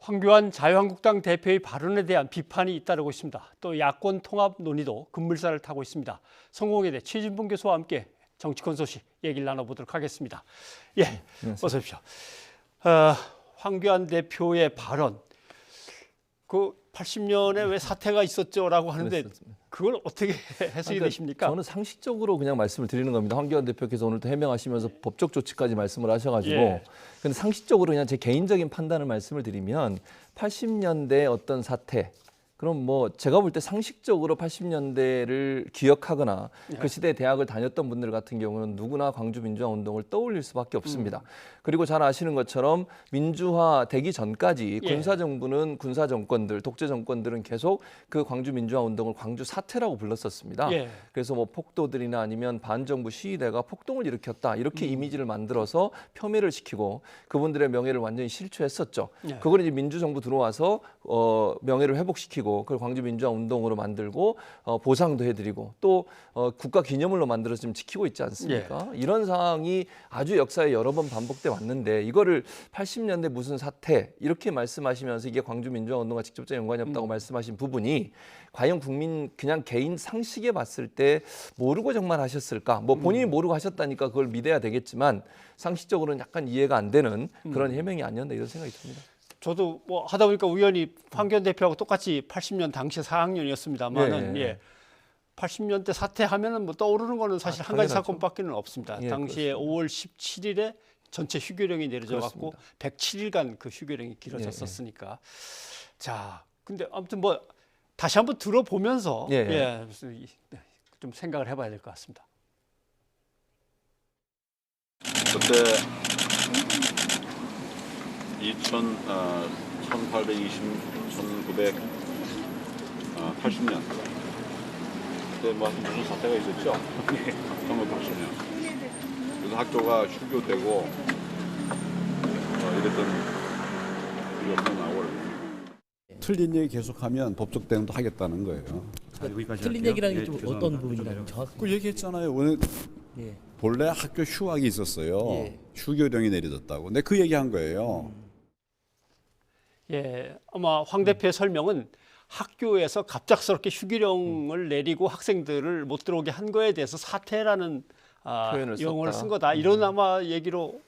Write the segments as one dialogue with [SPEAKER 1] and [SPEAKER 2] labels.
[SPEAKER 1] 황교안 자유한국당 대표의 발언에 대한 비판이 잇따르고 있습니다. 또 야권 통합 논의도 급물살을 타고 있습니다. 성공회대 최진봉 교수와 함께 정치권 소식 얘기를 나눠보도록 하겠습니다. 예, 어서 오십시오. 황교안 대표의 발언, 그 80년에 왜 사태가 있었죠라고 하는데 그걸 어떻게 해석이 되십니까?
[SPEAKER 2] 저는 상식적으로 그냥 말씀을 드리는 겁니다. 황교안 대표께서 오늘 또 해명하시면서 법적 조치까지 말씀을 하셔가지고
[SPEAKER 1] 예.
[SPEAKER 2] 근데 상식적으로 그냥 제 개인적인 판단을 말씀을 드리면 80년대 어떤 사태 그럼 뭐 제가 볼 때 상식적으로 80년대를 기억하거나 그 시대에 대학을 다녔던 분들 같은 경우는 누구나 광주 민주화 운동을 떠올릴 수밖에 없습니다. 그리고 잘 아시는 것처럼 민주화 되기 전까지 군사정부는 군사정권들, 독재정권들은 계속 그 광주 민주화 운동을 광주 사태라고 불렀었습니다.
[SPEAKER 1] 예.
[SPEAKER 2] 그래서 뭐 폭도들이나 아니면 반정부 시위대가 폭동을 일으켰다 이렇게 이미지를 만들어서 폄훼를 시키고 그분들의 명예를 완전히 실추했었죠.
[SPEAKER 1] 예.
[SPEAKER 2] 그걸 이제 민주정부 들어와서 명예를 회복시키고 그걸 광주 민주화 운동으로 만들고 보상도 해드리고 또 국가 기념물로 만들어서 지금 지키고 있지 않습니까? 이런 상황이 아주 역사에 여러 번 반복돼 왔는데 이거를 80년대 무슨 사태 이렇게 말씀하시면서 이게 광주 민주화 운동과 직접적 연관이 없다고 말씀하신 부분이 과연 국민 그냥 개인 상식에 봤을 때 모르고 정말 하셨을까? 뭐 본인이 모르고 하셨다니까 그걸 믿어야 되겠지만 상식적으로는 약간 이해가 안 되는 그런 해명이 아니었나 이런 생각이 듭니다.
[SPEAKER 1] 저도 뭐 하다 보니까 우연히 황교안 대표하고 똑같이 80년 당시 4학년이었습니다만은
[SPEAKER 2] 예.
[SPEAKER 1] 80년대 사태하면은 뭐 떠오르는 거는 사실 한 가지 사건밖에는 없습니다.
[SPEAKER 2] 예,
[SPEAKER 1] 당시에
[SPEAKER 2] 그렇습니다.
[SPEAKER 1] 5월 17일에 전체 휴교령이 내려져 갖고 107일간 그 휴교령이 길어졌었으니까. 자, 근데 아무튼 뭐 다시 한번 들어보면서 좀 생각을 해봐야 될 것 같습니다.
[SPEAKER 3] 그때 1980년 그때 뭐 무슨 사태가 있었죠? 1980년. 그래서 학교가 휴교되고 이랬던 기억이 나오고.
[SPEAKER 4] 틀린 얘기 계속하면 법적 대응도 하겠다는 거예요.
[SPEAKER 5] 틀린 얘기라는 게 좀 어떤 부분이라는 정확히.
[SPEAKER 4] 그 얘기했잖아요. 오늘 본래 학교 휴학이 있었어요. 휴교령이 내려졌다고. 근데 그 얘기한 거예요.
[SPEAKER 1] 예, 아마 황 대표의 설명은 학교에서 갑작스럽게 휴교령을 내리고 학생들을 못 들어오게 한 거에 대해서 사태라는 용어를 쓴 거다. 이런 아마 얘기로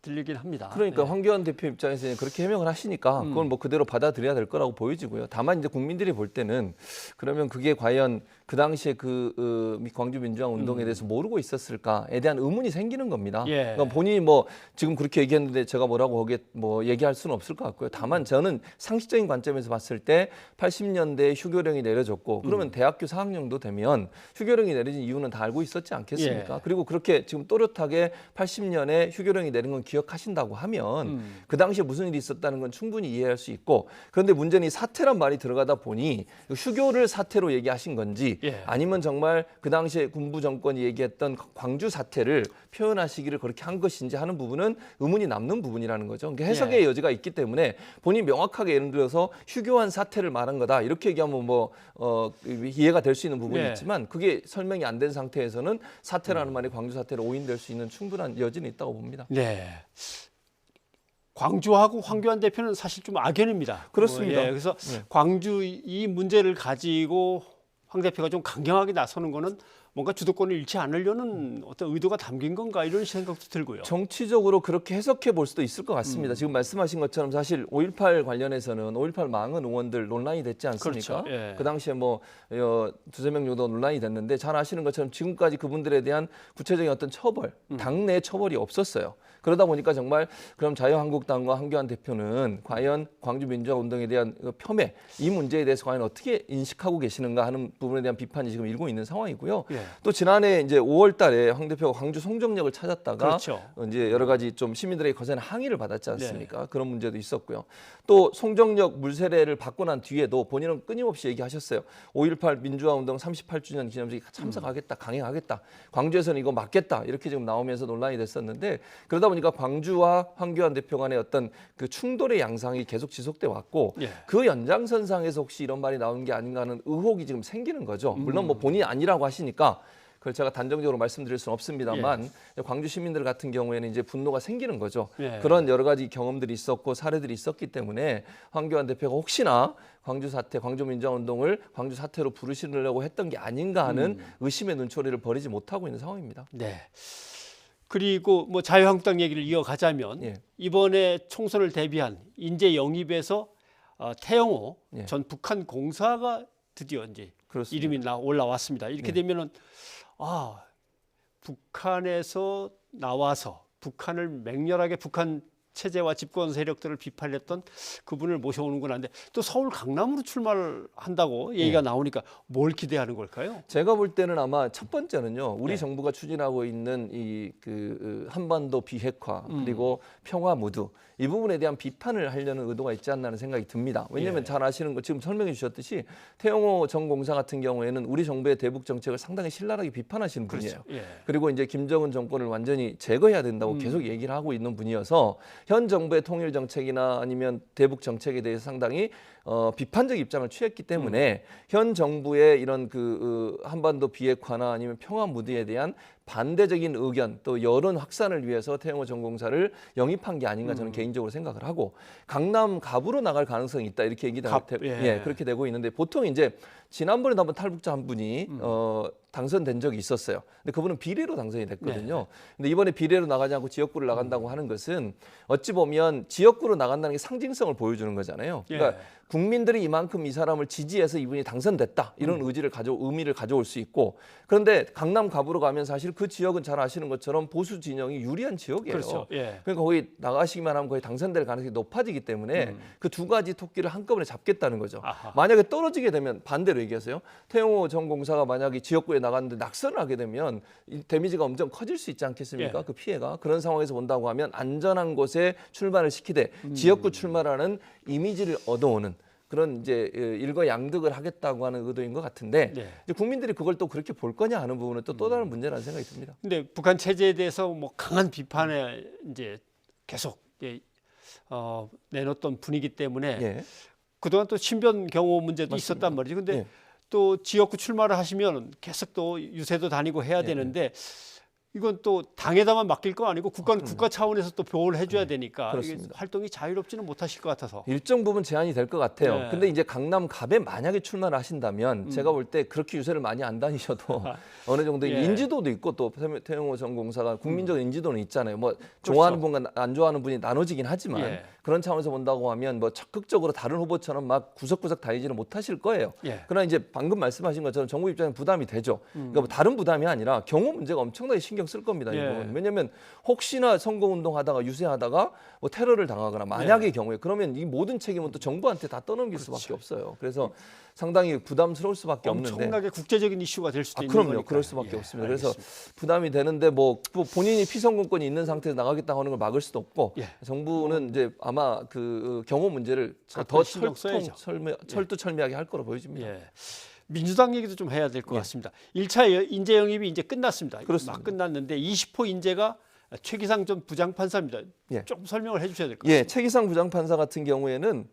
[SPEAKER 1] 들리긴 합니다.
[SPEAKER 2] 그러니까 황교안 대표 입장에서 그렇게 해명을 하시니까 그건 뭐 그대로 받아들여야 될 거라고 보여지고요. 다만 이제 국민들이 볼 때는 그러면 그게 과연 그 당시에 그 광주 민주화 운동에 대해서 모르고 있었을까에 대한 의문이 생기는 겁니다. 그러니까 본인이 뭐 지금 그렇게 얘기했는데 제가 뭐라고 거기에 뭐 얘기할 수는 없을 것 같고요. 다만 저는 상식적인 관점에서 봤을 때 80년대에 휴교령이 내려졌고 그러면 대학교 4학년도 되면 휴교령이 내려진 이유는 다 알고 있었지 않겠습니까? 그리고 그렇게 지금 또렷하게 80년에 휴교령이 내린 건 기억하신다고 하면 그 당시에 무슨 일이 있었다는 건 충분히 이해할 수 있고 그런데 문제는 이 사태란 말이 들어가다 보니 휴교를 사태로 얘기하신 건지 아니면 정말 그 당시에 군부 정권이 얘기했던 광주 사태를 표현하시기를 그렇게 한 것인지 하는 부분은 의문이 남는 부분이라는 거죠. 그러니까 해석의 여지가 있기 때문에 본인이 명확하게 예를 들어서 휴교한 사태를 말한 거다 이렇게 얘기하면 뭐 이해가 될 수 있는 부분이 있지만 그게 설명이 안 된 상태에서는 사태라는 말이 광주 사태로 오인될 수 있는 충분한 여지는 있다고 봅니다.
[SPEAKER 1] 네. 광주하고 황교안 대표는 사실 좀 악연입니다.
[SPEAKER 2] 그렇습니다.
[SPEAKER 1] 그래서 광주 이 문제를 가지고 황 대표가 좀 강경하게 나서는 거는 뭔가 주도권을 잃지 않으려는 어떤 의도가 담긴 건가 이런 생각도 들고요.
[SPEAKER 2] 정치적으로 그렇게 해석해 볼 수도 있을 것 같습니다. 지금 말씀하신 것처럼 사실 5.18 관련해서는 5.18 망은 의원들 논란이 됐지 않습니까?
[SPEAKER 1] 그렇죠.
[SPEAKER 2] 그 당시에 뭐 두세 명 정도 논란이 됐는데 잘 아시는 것처럼 지금까지 그분들에 대한 구체적인 어떤 처벌, 당내 처벌이 없었어요. 그러다 보니까 정말 그럼 자유한국당과 황교안 대표는 과연 광주 민주화 운동에 대한 폄훼, 이 문제에 대해서 과연 어떻게 인식하고 계시는가 하는 부분에 대한 비판이 지금 일고 있는 상황이고요. 또 지난해 이제 5월달에 황 대표가 광주 송정역을 찾았다가 이제 여러 가지 좀 시민들의 거센 항의를 받았지 않습니까? 그런 문제도 있었고요. 또 송정역 물세례를 받고 난 뒤에도 본인은 끊임없이 얘기하셨어요. 5.18 민주화 운동 38주년 기념식에 참석하겠다, 강행하겠다. 광주에서는 이거 맞겠다. 이렇게 지금 나오면서 논란이 됐었는데 그러다 보니까 광주와 황교안 대표 간의 어떤 그 충돌의 양상이 계속 지속돼 왔고 그 연장선상에서 혹시 이런 말이 나온 게 아닌가 하는 의혹이 지금 생기는 거죠. 물론 뭐 본인이 아니라고 하시니까 그걸 제가 단정적으로 말씀드릴 수는 없습니다만 광주 시민들 같은 경우에는 이제 분노가 생기는 거죠. 그런 여러 가지 경험들이 있었고 사례들이 있었기 때문에 황교안 대표가 혹시나 광주 사태, 광주 민주화운동을 광주 사태로 부르시려고 했던 게 아닌가 하는 의심의 눈초리를 버리지 못하고 있는 상황입니다.
[SPEAKER 1] 네. 그리고 뭐 자유한국당 얘기를 이어가자면 이번에 총선을 대비한 인재 영입에서 태영호 전 북한 공사가 드디어 이제
[SPEAKER 2] 그렇습니다.
[SPEAKER 1] 이름이 올라왔습니다. 이렇게 되면은 북한에서 나와서 북한을 맹렬하게 북한 체제와 집권 세력들을 비판했던 그분을 모셔오는구나 하는데 또 서울 강남으로 출마를 한다고 얘기가 나오니까 뭘 기대하는 걸까요?
[SPEAKER 2] 제가 볼 때는 아마 첫 번째는요. 우리 정부가 추진하고 있는 이 한반도 비핵화 그리고 평화 무드 이 부분에 대한 비판을 하려는 의도가 있지 않나 하는 생각이 듭니다. 왜냐하면 잘 아시는 거 지금 설명해 주셨듯이 태영호 전 공사 같은 경우에는 우리 정부의 대북 정책을 상당히 신랄하게 비판하시는 분이에요. 그리고 이제 김정은 정권을 완전히 제거해야 된다고 계속 얘기를 하고 있는 분이어서 현 정부의 통일 정책이나 아니면 대북 정책에 대해서 상당히 비판적 입장을 취했기 때문에 현 정부의 이런 한반도 비핵화나 아니면 평화 무드에 대한 반대적인 의견 또 여론 확산을 위해서 태영호 전 공사를 영입한 게 아닌가 저는 개인적으로 생각을 하고 강남 갑으로 나갈 가능성이 있다 이렇게 그렇게 되고 있는데 보통 이제 지난번에도 한번 탈북자 한 분이 당선된 적이 있었어요. 근데 그분은 비례로 당선이 됐거든요. 근데 이번에 비례로 나가지 않고 지역구를 나간다고 하는 것은 어찌 보면 지역구로 나간다는 게 상징성을 보여주는 거잖아요. 그러니까 국민들이 이만큼 이 사람을 지지해서 이분이 당선됐다 이런 의미를 가져올 수 있고 그런데 강남 갑으로 가면 사실 그 지역은 잘 아시는 것처럼 보수 진영이 유리한 지역이에요.
[SPEAKER 1] 그렇죠.
[SPEAKER 2] 그러니까 거기 나가시기만 하면 거의 당선될 가능성이 높아지기 때문에 그 두 가지 토끼를 한꺼번에 잡겠다는 거죠. 만약에 떨어지게 되면 반대로 얘기하세요. 태영호 전 공사가 만약에 지역구에 나갔는데 낙선을 하게 되면 이 데미지가 엄청 커질 수 있지 않겠습니까? 그 피해가. 그런 상황에서 본다고 하면 안전한 곳에 출마를 시키되 지역구 출마라는 이미지를 얻어오는 그런 이제 일거양득을 하겠다고 하는 의도인 것 같은데 이제 국민들이 그걸 또 그렇게 볼 거냐 하는 부분은 또 다른 문제라는 생각이 듭니다.
[SPEAKER 1] 근데 북한 체제에 대해서 뭐 강한 비판에 이제 계속 내놓던 분이기 때문에 그동안 또 신변 경호 문제도 있었단 말이죠. 근데 또 지역구 출마를 하시면 계속 또 유세도 다니고 해야 되는데 이건 또 당에다만 맡길 거 아니고 국가 차원에서 또 보호를 해줘야 되니까 이게 활동이 자유롭지는 못하실 것 같아서
[SPEAKER 2] 일정 부분 제한이 될 것 같아요. 근데 이제 강남 갑에 만약에 출마를 하신다면 제가 볼 때 그렇게 유세를 많이 안 다니셔도 어느 정도 인지도도 있고 또 태영호 전 공사가 국민적 인지도는 있잖아요. 뭐 좋아하는 분과 안 좋아하는 분이 나눠지긴 하지만 그런 차원에서 본다고 하면 뭐 적극적으로 다른 후보처럼 막 구석구석 다니지는 못하실 거예요. 그러나 이제 방금 말씀하신 것처럼 정부 입장에 부담이 되죠. 그러니까 뭐 다른 부담이 아니라 경호 문제가 엄청나게 신경 쓸 겁니다. 이건. 왜냐하면 혹시나 선거운동하다가 유세하다가 뭐 테러를 당하거나 만약의 경우에 그러면 이 모든 책임은 또 정부한테 다 떠넘길 수밖에 없어요. 그래서 상당히 부담스러울 수밖에 없는데
[SPEAKER 1] 엄청나게 국제적인 이슈가 될 수도 있는
[SPEAKER 2] 그럼요.
[SPEAKER 1] 거니까.
[SPEAKER 2] 그럴 수밖에 없습니다. 그래서 부담이 되는데 뭐 본인이 피선거권이 있는 상태에서 나가겠다고 하는 걸 막을 수도 없고 정부는 이제 아마 그 경호 문제를 더 철두철미하게 할 거로 보여집니다.
[SPEAKER 1] 민주당 얘기도 좀 해야 될 것 같습니다. 1차 인재 영입이 이제 끝났습니다.
[SPEAKER 2] 그렇습니다.
[SPEAKER 1] 막 끝났는데 20호 인재가 최기상 전 부장판사입니다. 조금 설명을 해주셔야 될 것 같습니다.
[SPEAKER 2] 최기상 부장판사 같은 경우에는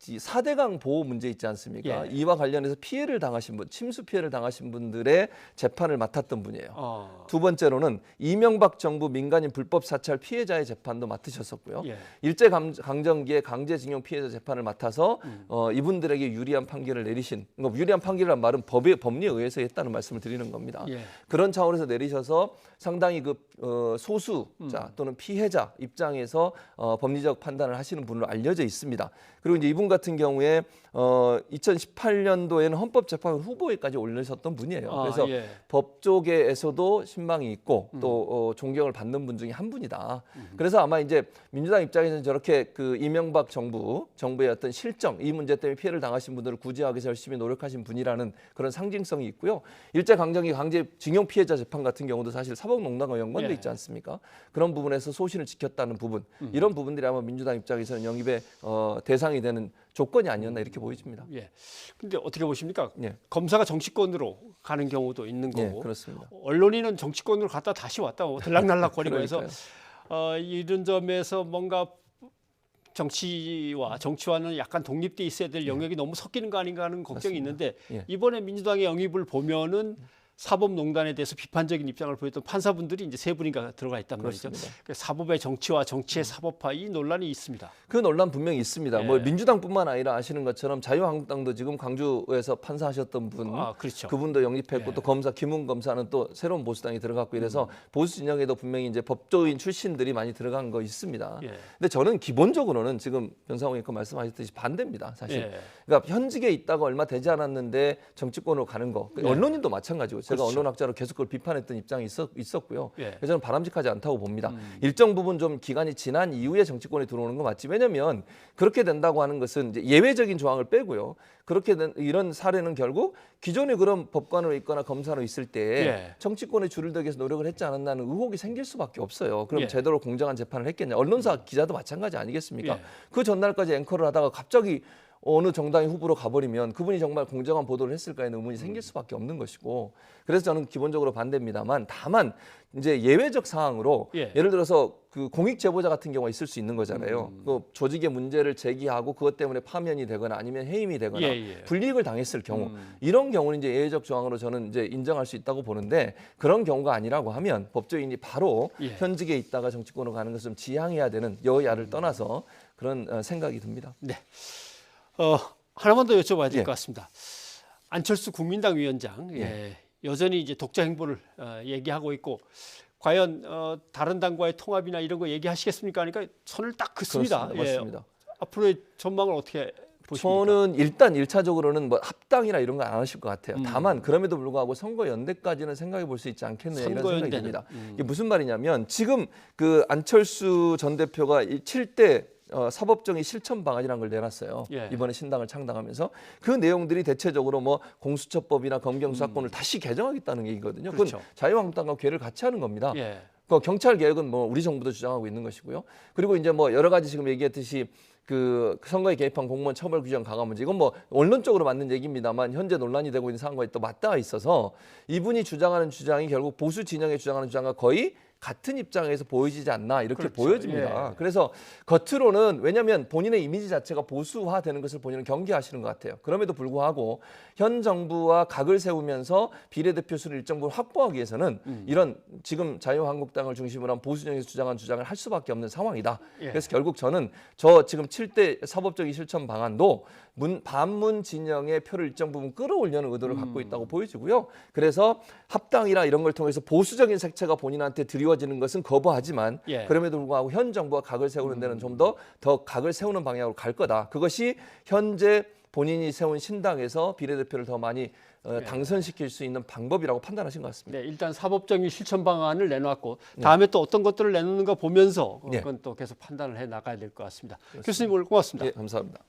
[SPEAKER 2] 4대강 보호 문제 있지 않습니까? 이와 관련해서 피해를 당하신 분, 침수 피해를 당하신 분들의 재판을 맡았던 분이에요. 두 번째로는 이명박 정부 민간인 불법 사찰 피해자의 재판도 맡으셨었고요. 일제 강점기의 강제징용 피해자 재판을 맡아서 이분들에게 유리한 판결을 내리신, 그러니까 유리한 판결이란 말은 법리에 의해서 했다는 말씀을 드리는 겁니다. 그런 차원에서 내리셔서 상당히 그 소수자 또는 피해자 입장에서 법리적 판단을 하시는 분으로 알려져 있습니다. 그리고 이제 이분 같은 경우에 2018년도에는 헌법재판관 후보에까지 올리셨던 분이에요. 그래서 법 쪽에서도 신망이 있고 또 존경을 받는 분 중에 한 분이다. 그래서 아마 이제 민주당 입장에서는 저렇게 그 이명박 정부의 어떤 실정, 이 문제 때문에 피해를 당하신 분들을 구제하기 위해서 열심히 노력하신 분이라는 그런 상징성이 있고요. 일제강점기 강제징용 피해자 재판 같은 경우도 사실 사법농단과 연관돼 있지 않습니까? 그런 부분에서 소신을 지켰다는 부분, 이런 부분들이 아마 민주당 입장에서는 영입의 대상이 되는 조건이 아니었나 이렇게 보여집니다.
[SPEAKER 1] 근데 어떻게 보십니까? 검사가 정치권으로 가는 경우도 있는 거고,
[SPEAKER 2] 그렇습니다.
[SPEAKER 1] 언론인은 정치권으로 갔다 다시 왔다 들락날락거리고 해서 이런 점에서 뭔가 정치와는 약간 독립돼 있어야 될 영역이 너무 섞이는 거 아닌가 하는 걱정이 있는데 이번에 민주당의 영입을 보면은 사법농단에 대해서 비판적인 입장을 보였던 판사분들이 이제 세 분인가 들어가 있단 말이죠.
[SPEAKER 2] 그렇습니다.
[SPEAKER 1] 그러니까 사법의 정치와 정치의 사법화 이 논란이 있습니다.
[SPEAKER 2] 그 논란 분명히 있습니다.
[SPEAKER 1] 예.
[SPEAKER 2] 뭐 민주당뿐만 아니라 아시는 것처럼 자유한국당도 지금 광주에서 판사하셨던 분,
[SPEAKER 1] 그렇죠.
[SPEAKER 2] 그분도 영입했고
[SPEAKER 1] 예.
[SPEAKER 2] 또 검사 김웅 검사는 또 새로운 보수당이 들어갔고 이래서 보수 진영에도 분명히 이제 법조인 출신들이 많이 들어간 거 있습니다.
[SPEAKER 1] 예.
[SPEAKER 2] 근데 저는 기본적으로는 지금 변상호 의원 말씀하셨듯이 반대입니다. 사실.
[SPEAKER 1] 예.
[SPEAKER 2] 그러니까 현직에 있다가 얼마 되지 않았는데 정치권으로 가는 거. 언론인도 마찬가지고 제가
[SPEAKER 1] 그렇죠.
[SPEAKER 2] 언론학자로 계속 그걸 비판했던 입장이 있었고요.
[SPEAKER 1] 예.
[SPEAKER 2] 그래서 저는 바람직하지 않다고 봅니다. 일정 부분 좀 기간이 지난 이후에 정치권에 들어오는 건 맞지. 왜냐하면 그렇게 된다고 하는 것은 이제 예외적인 조항을 빼고요. 그렇게 된 이런 사례는 결국 기존에 그런 법관으로 있거나 검사로 있을 때
[SPEAKER 1] 예.
[SPEAKER 2] 정치권의 줄을 더기 위해서 노력을 했지 않았나는 의혹이 생길 수밖에 없어요. 그럼
[SPEAKER 1] 예.
[SPEAKER 2] 제대로 공정한 재판을 했겠냐. 언론사 기자도 마찬가지 아니겠습니까?
[SPEAKER 1] 예.
[SPEAKER 2] 그 전날까지 앵커를 하다가 갑자기 어느 정당의 후보로 가버리면 그분이 정말 공정한 보도를 했을까에는 의문이 생길 수밖에 없는 것이고 그래서 저는 기본적으로 반대입니다만 다만 이제 예외적 사항으로
[SPEAKER 1] 예.
[SPEAKER 2] 예를 들어서 그 공익 제보자 같은 경우가 있을 수 있는 거잖아요. 그 조직의 문제를 제기하고 그것 때문에 파면이 되거나 아니면 해임이 되거나
[SPEAKER 1] 예.
[SPEAKER 2] 불이익을 당했을 경우 이런 경우는 이제 예외적 조항으로 저는 이제 인정할 수 있다고 보는데 그런 경우가 아니라고 하면 법조인이 바로
[SPEAKER 1] 예.
[SPEAKER 2] 현직에 있다가 정치권으로 가는 것을 좀 지향해야 되는 여야를 떠나서 그런 생각이 듭니다.
[SPEAKER 1] 네. 하나만 더 여쭤봐야 될
[SPEAKER 2] 예.
[SPEAKER 1] 것 같습니다. 안철수 국민당 위원장 여전히 이제 독자 행보를 얘기하고 있고 과연 다른 당과의 통합이나 이런 거 얘기하시겠습니까? 그러니까 선을 딱 긋습니다.
[SPEAKER 2] 그렇습니다. 맞습니다.
[SPEAKER 1] 앞으로의 전망을 어떻게 보십니까?
[SPEAKER 2] 저는 일단 1차적으로는 뭐 합당이나 이런 거 안 하실 것 같아요. 다만 그럼에도 불구하고 선거연대까지는 생각해 볼 수 있지 않겠느냐 이런 생각이
[SPEAKER 1] 선거연대는?
[SPEAKER 2] 듭니다. 이게 무슨 말이냐면 지금 그 안철수 전 대표가 7대 사법정의 실천 방안이라는 걸 내놨어요.
[SPEAKER 1] 예.
[SPEAKER 2] 이번에 신당을 창당하면서 그 내용들이 대체적으로 뭐 공수처법이나 검경수사권을 다시 개정하겠다는 얘기거든요. 그건
[SPEAKER 1] 그렇죠.
[SPEAKER 2] 자유한국당과 궤를 같이 하는 겁니다.
[SPEAKER 1] 예.
[SPEAKER 2] 그 경찰 개혁은 뭐 우리 정부도 주장하고 있는 것이고요. 그리고 이제 뭐 여러 가지 지금 얘기했듯이 그 선거에 개입한 공무원 처벌 규정 강화 문제 이건 뭐 원론적으로 맞는 얘기입니다만 현재 논란이 되고 있는 상황과 또 맞닿아 있어서 이분이 주장하는 주장이 결국 보수 진영에 주장하는 주장과 거의 같은 입장에서 보여지지 않나 이렇게
[SPEAKER 1] 그렇죠.
[SPEAKER 2] 보여집니다.
[SPEAKER 1] 예.
[SPEAKER 2] 그래서 겉으로는 왜냐하면 본인의 이미지 자체가 보수화되는 것을 본인은 경계하시는 것 같아요. 그럼에도 불구하고 현 정부와 각을 세우면서 비례대표 수를 일정 부분 확보하기 위해서는 이런 지금 자유한국당을 중심으로 한 보수 진영에서 주장한 주장을 할 수밖에 없는 상황이다.
[SPEAKER 1] 예.
[SPEAKER 2] 그래서 결국 저는 저 지금 7대 사법적인 실천 방안도 반문 진영의 표를 일정 부분 끌어올려는 의도를 갖고 있다고 보여지고요. 그래서 합당이나 이런 걸 통해서 보수적인 색채가 본인한테 드리워지는 것은 거부하지만
[SPEAKER 1] 예.
[SPEAKER 2] 그럼에도 불구하고 현 정부와 각을 세우는 데는 좀 더 각을 세우는 방향으로 갈 거다. 그것이 현재 본인이 세운 신당에서 비례대표를 더 많이 당선시킬 수 있는 방법이라고 판단하신 것 같습니다.
[SPEAKER 1] 네, 일단 사법적인 실천 방안을 내놓았고 다음에 또 어떤 것들을 내놓는가 보면서
[SPEAKER 2] 예.
[SPEAKER 1] 그건 또 계속 판단을 해 나가야 될 것 같습니다. 교수님 오늘 고맙습니다.
[SPEAKER 2] 예, 감사합니다.